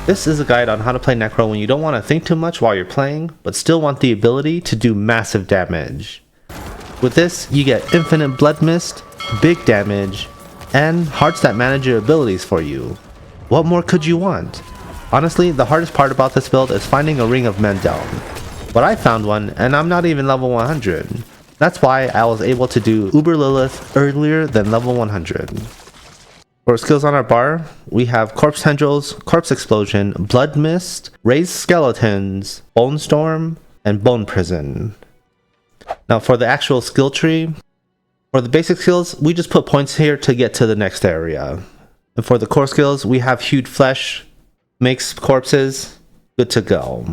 This is a guide on how to play Necro when you don't want to think too much while you're playing, but still want the ability to do massive damage. With this, you get infinite blood mist, big damage, and hearts that manage your abilities for you. What more could you want? Honestly, the hardest part about this build is finding a Ring of Mendeln. But I found one, and I'm not even level 100. That's why I was able to do Uber Lilith earlier than level 100. For skills on our bar, we have Corpse Tendrils, Corpse Explosion, Blood Mist, Raised Skeletons, Bone Storm, and Bone Prison. Now for the actual skill tree, for the basic skills, we just put points here to get to the next area. And for the core skills, we have Hewed Flesh, makes corpses, good to go.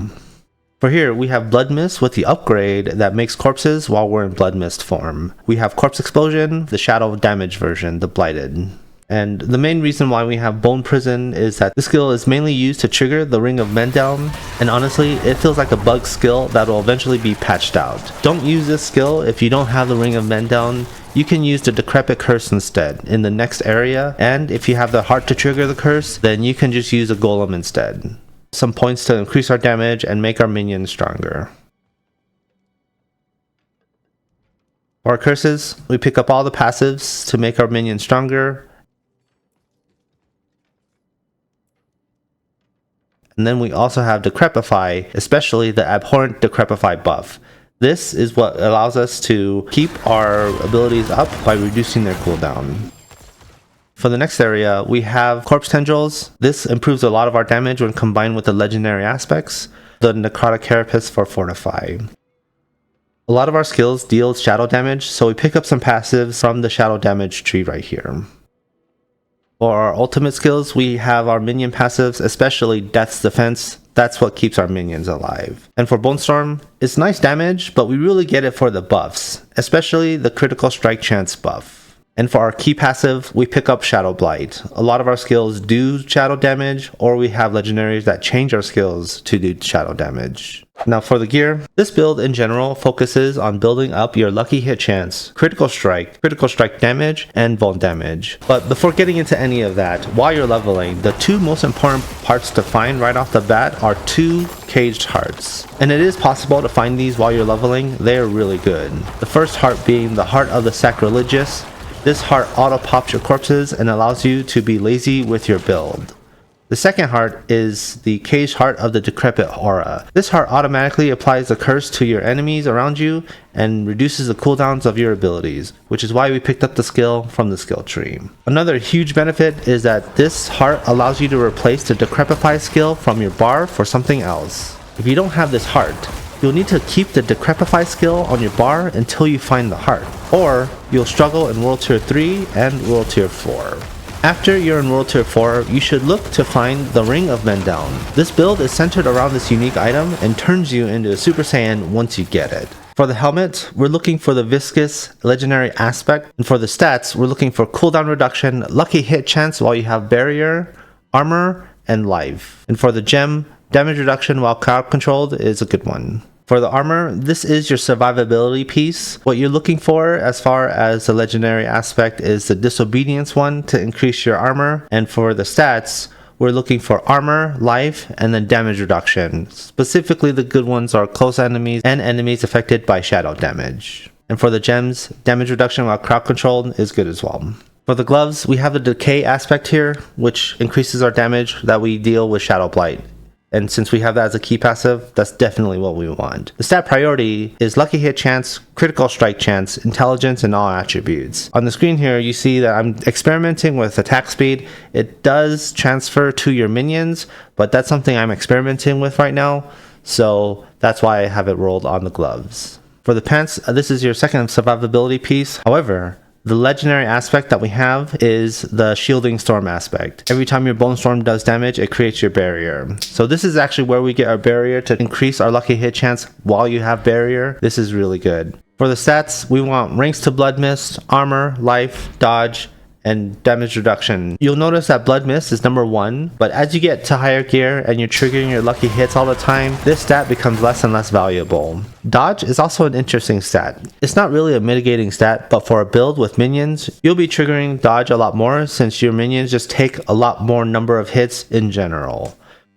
For here, we have Blood Mist with the upgrade that makes corpses while we're in Blood Mist form. We have Corpse Explosion, the shadow damage version, the Blighted. And the main reason why we have Bone Prison is that this skill is mainly used to trigger the Ring of Mendeln, and honestly, it feels like a bug skill that will eventually be patched out. Don't use this skill if you don't have the Ring of Mendeln. You can use the Decrepit Curse instead in the next area, and if you have the heart to trigger the curse, then you can just use a Golem instead. Some points to increase our damage and make our minions stronger. For our curses, we pick up all the passives to make our minions stronger. And then we also have Decrepify, especially the Abhorrent Decrepify buff. This is what allows us to keep our abilities up by reducing their cooldown. For the next area, we have Corpse Tendrils. This improves a lot of our damage when combined with the legendary aspects. The Necrotic Carapace for Fortify. A lot of our skills deal shadow damage, so we pick up some passives from the shadow damage tree right here. For our ultimate skills, we have our minion passives, especially Death's Defense. That's what keeps our minions alive. And for Bone Storm, it's nice damage, but we really get it for the buffs, especially the critical strike chance buff. And for our key passive, we pick up Shadow Blight. A lot of our skills do shadow damage, or we have legendaries that change our skills to do shadow damage. Now for the gear, this build in general focuses on building up your lucky hit chance, critical strike damage, and bone damage. But before getting into any of that, while you're leveling, the two most important parts to find right off the bat are 2 caged hearts. And it is possible to find these while you're leveling. They are really good. The first heart being the Heart of the Sacrilegious. This heart auto-pops your corpses and allows you to be lazy with your build. The second heart is the Caged Heart of the Decrepit Aura. This heart automatically applies the curse to your enemies around you and reduces the cooldowns of your abilities, which is why we picked up the skill from the skill tree. Another huge benefit is that this heart allows you to replace the Decrepify skill from your bar for something else. If you don't have this heart, you'll need to keep the Decrepify skill on your bar until you find the heart, or you'll struggle in World Tier 3 and World Tier 4. After you're in World Tier 4, you should look to find the Ring of Mendeln. This build is centered around this unique item and turns you into a Super Saiyan once you get it. For the helmet, we're looking for the Viscous Legendary Aspect, and for the stats, we're looking for cooldown reduction, lucky hit chance while you have barrier, armor, and life. And for the gem, damage reduction while crowd controlled is a good one. For the armor, this is your survivability piece. What you're looking for as far as the legendary aspect is the disobedience one to increase your armor. And for the stats, we're looking for armor, life, and then damage reduction. Specifically, the good ones are close enemies and enemies affected by shadow damage. And for the gems, damage reduction while crowd controlled is good as well. For the gloves, we have the decay aspect here, which increases our damage that we deal with Shadow Blight. And since we have that as a key passive, that's definitely what we want. The stat priority is lucky hit chance, critical strike chance, intelligence, and all attributes. On the screen here, you see that I'm experimenting with attack speed. It does transfer to your minions, but that's something I'm experimenting with right now. So that's why I have it rolled on the gloves. For the pants, this is your second survivability piece. However, the legendary aspect that we have is the Shielding Storm aspect. Every time your Bone Storm does damage, it creates your barrier. So this is actually where we get our barrier to increase our lucky hit chance while you have barrier. This is really good. For the stats, we want ranks to Blood Mist, armor, life, dodge, and damage reduction. You'll notice that Blood Mist is number 1, but as you get to higher gear and you're triggering your lucky hits all the time, this stat becomes less and less valuable. Dodge is also an interesting stat. It's not really a mitigating stat, but for a build with minions, you'll be triggering dodge a lot more since your minions just take a lot more number of hits in general.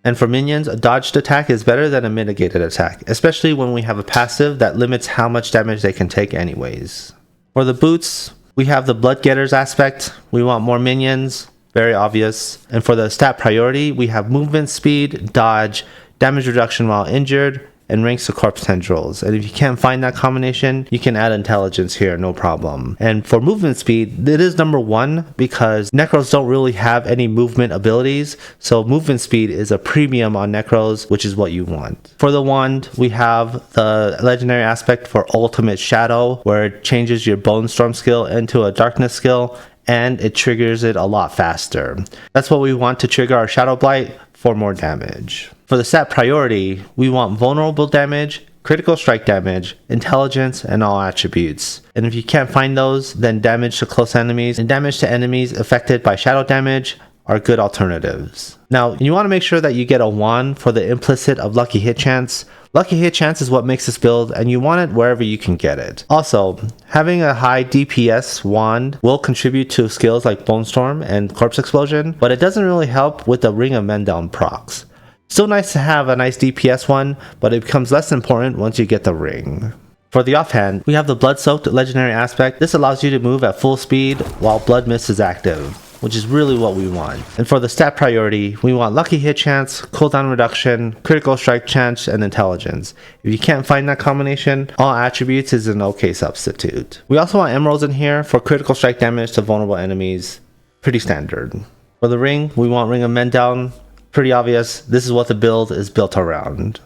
And for minions, a dodged attack is better than a mitigated attack, especially when we have a passive that limits how much damage they can take anyways. For the boots, we have the Blood Getters aspect. We want more minions, very obvious. And for the stat priority, we have movement speed, dodge, damage reduction while injured, and ranks to corpse tendrils. And if you can't find that combination, you can add intelligence here, no problem. And for movement speed, it is number 1 because Necros don't really have any movement abilities, so movement speed is a premium on Necros, which is what you want. For the wand, we have the legendary aspect for Ultimate Shadow, where it changes your Bone Storm skill into a Darkness skill, and it triggers it a lot faster. That's what we want to trigger our Shadow Blight for more damage. For the stat priority, we want vulnerable damage, critical strike damage, intelligence, and all attributes. And if you can't find those, then damage to close enemies and damage to enemies affected by shadow damage are good alternatives. Now, you want to make sure that you get a wand for the implicit of lucky hit chance. Lucky hit chance is what makes this build, and you want it wherever you can get it. Also, having a high DPS wand will contribute to skills like Bone Storm and Corpse Explosion, but it doesn't really help with the Ring of Mendeln procs. Still nice to have a nice DPS one, but it becomes less important once you get the ring. For the offhand, we have the Blood-Soaked legendary aspect. This allows you to move at full speed while Blood Mist is active, which is really what we want. And for the stat priority, we want lucky hit chance, cooldown reduction, critical strike chance, and intelligence. If you can't find that combination, all attributes is an okay substitute. We also want emeralds in here for critical strike damage to vulnerable enemies. Pretty standard. For the ring, we want Ring of Mendeln. Pretty obvious, this is what the build is built around.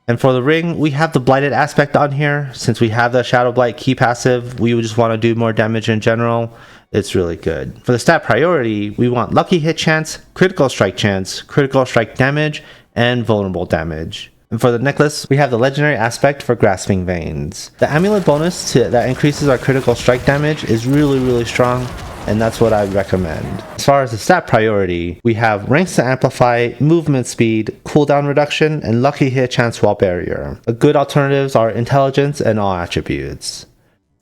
And for the ring, we have the blighted aspect on here. Since we have the Shadow Blight key passive, we would just want to do more damage in general. It's really good. For the stat priority, we want lucky hit chance, critical strike damage, and vulnerable damage. And for the necklace, we have the legendary aspect for Grasping Veins. The amulet bonus that increases our critical strike damage is really strong, and that's what I recommend. As far as the stat priority, we have ranks to amplify, movement speed, cooldown reduction, and lucky hit chance while barrier. The good alternatives are intelligence and all attributes.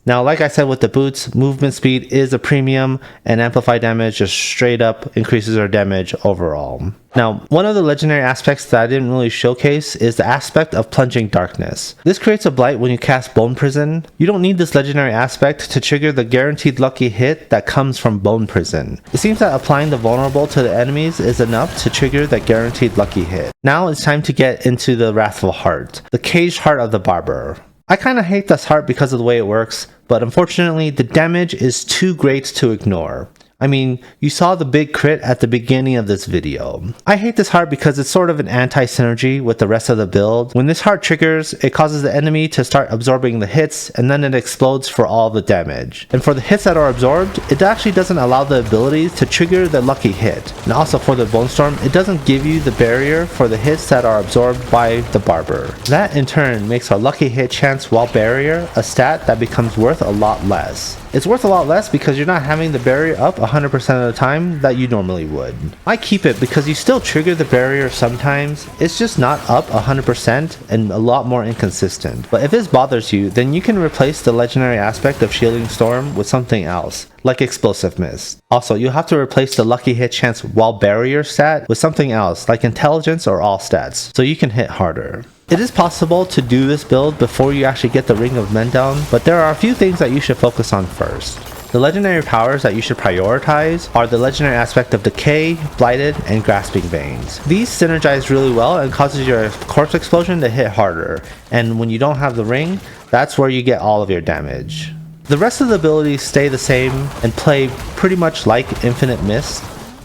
Now, like I said with the boots, movement speed is a premium, and amplify damage just straight up increases our damage overall. Now, one of the legendary aspects that I didn't really showcase is the aspect of Plunging Darkness. This creates a blight when you cast Bone Prison. You don't need this legendary aspect to trigger the guaranteed lucky hit that comes from Bone Prison. It seems that applying the vulnerable to the enemies is enough to trigger that guaranteed lucky hit. Now it's time to get into the Wrathful Heart, the caged heart of the barber. I kinda hate this heart because of the way it works, but unfortunately the damage is too great to ignore. I mean, you saw the big crit at the beginning of this video. I hate this heart because it's sort of an anti-synergy with the rest of the build. When this heart triggers, it causes the enemy to start absorbing the hits, and then it explodes for all the damage. And for the hits that are absorbed, it actually doesn't allow the abilities to trigger the lucky hit. And also for the Bone Storm, it doesn't give you the barrier for the hits that are absorbed by the barber. That in turn makes a lucky hit chance while barrier a stat that becomes worth a lot less. It's worth a lot less because you're not having the barrier up 100% of the time that you normally would. I keep it because you still trigger the barrier sometimes, it's just not up 100% and a lot more inconsistent. But if this bothers you, then you can replace the legendary aspect of Shielding Storm with something else, like Explosive Mist. Also, you'll have to replace the lucky hit chance while barrier stat with something else, like intelligence or all stats, so you can hit harder. It is possible to do this build before you actually get the Ring of Mendeln, but there are a few things that you should focus on first. The legendary powers that you should prioritize are the legendary aspect of Decay, Blighted, and Grasping Veins. These synergize really well and causes your Corpse Explosion to hit harder, and when you don't have the ring, that's where you get all of your damage. The rest of the abilities stay the same and play pretty much like Infinite Mist,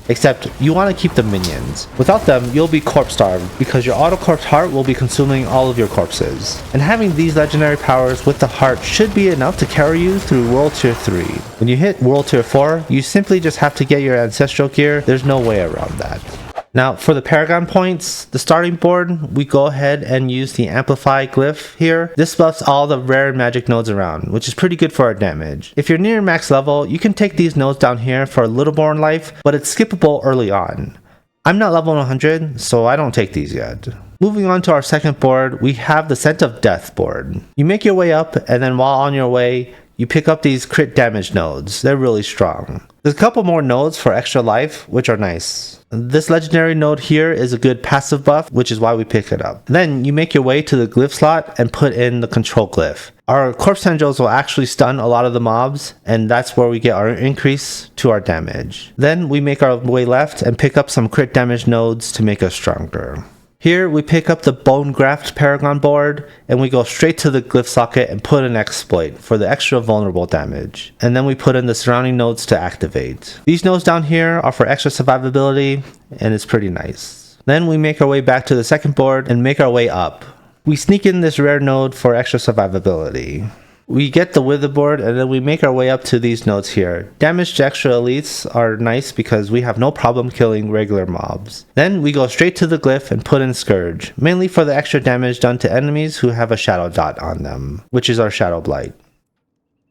except you want to keep the minions. Without them, you'll be corpse starved because your auto corpse heart will be consuming all of your corpses. And having these legendary powers with the heart should be enough to carry you through World Tier 3. When you hit World Tier 4, you simply just have to get your ancestral gear. There's no way around that. Now, for the Paragon points, the starting board, we go ahead and use the Amplify glyph here. This buffs all the rare magic nodes around, which is pretty good for our damage. If you're near max level, you can take these nodes down here for a little more in life, but it's skippable early on. I'm not level 100, so I don't take these yet. Moving on to our second board, we have the Scent of Death board. You make your way up, and then while on your way, you pick up these crit damage nodes. They're really strong. There's a couple more nodes for extra life, which are nice. This legendary node here is a good passive buff, which is why we pick it up. Then you make your way to the glyph slot and put in the control glyph. Our corpse tendrils will actually stun a lot of the mobs, and that's where we get our increase to our damage. Then we make our way left and pick up some crit damage nodes to make us stronger. Here we pick up the Bone Graft Paragon board and we go straight to the glyph socket and put an exploit for the extra vulnerable damage. And then we put in the surrounding nodes to activate. These nodes down here are for extra survivability and it's pretty nice. Then we make our way back to the second board and make our way up. We sneak in this rare node for extra survivability. We get the wither board and then we make our way up to these nodes here. Damaged extra elites are nice because we have no problem killing regular mobs. Then we go straight to the glyph and put in Scourge, mainly for the extra damage done to enemies who have a shadow dot on them, which is our Shadow Blight.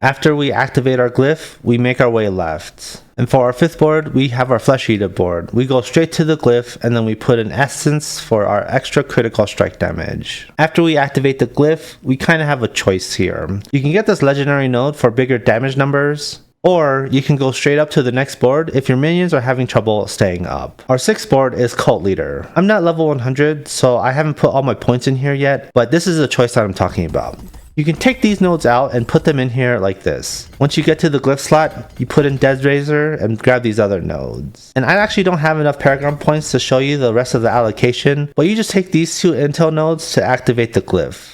After we activate our glyph, we make our way left. And for our fifth board, we have our Flesh Eater board. We go straight to the glyph and then we put in Essence for our extra critical strike damage. After we activate the glyph, we kind of have a choice here. You can get this legendary node for bigger damage numbers, or you can go straight up to the next board if your minions are having trouble staying up. Our sixth board is Cult Leader. I'm not level 100, so I haven't put all my points in here yet, but this is the choice that I'm talking about. You can take these nodes out and put them in here like this. Once you get to the glyph slot, you put in Dead Razor and grab these other nodes. And I actually don't have enough Paragon points to show you the rest of the allocation, but you just take these two intel nodes to activate the glyph.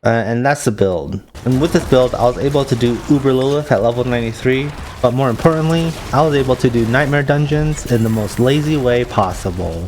And that's the build. And with this build, I was able to do Uber Lilith at level 93, but more importantly, I was able to do Nightmare Dungeons in the most lazy way possible.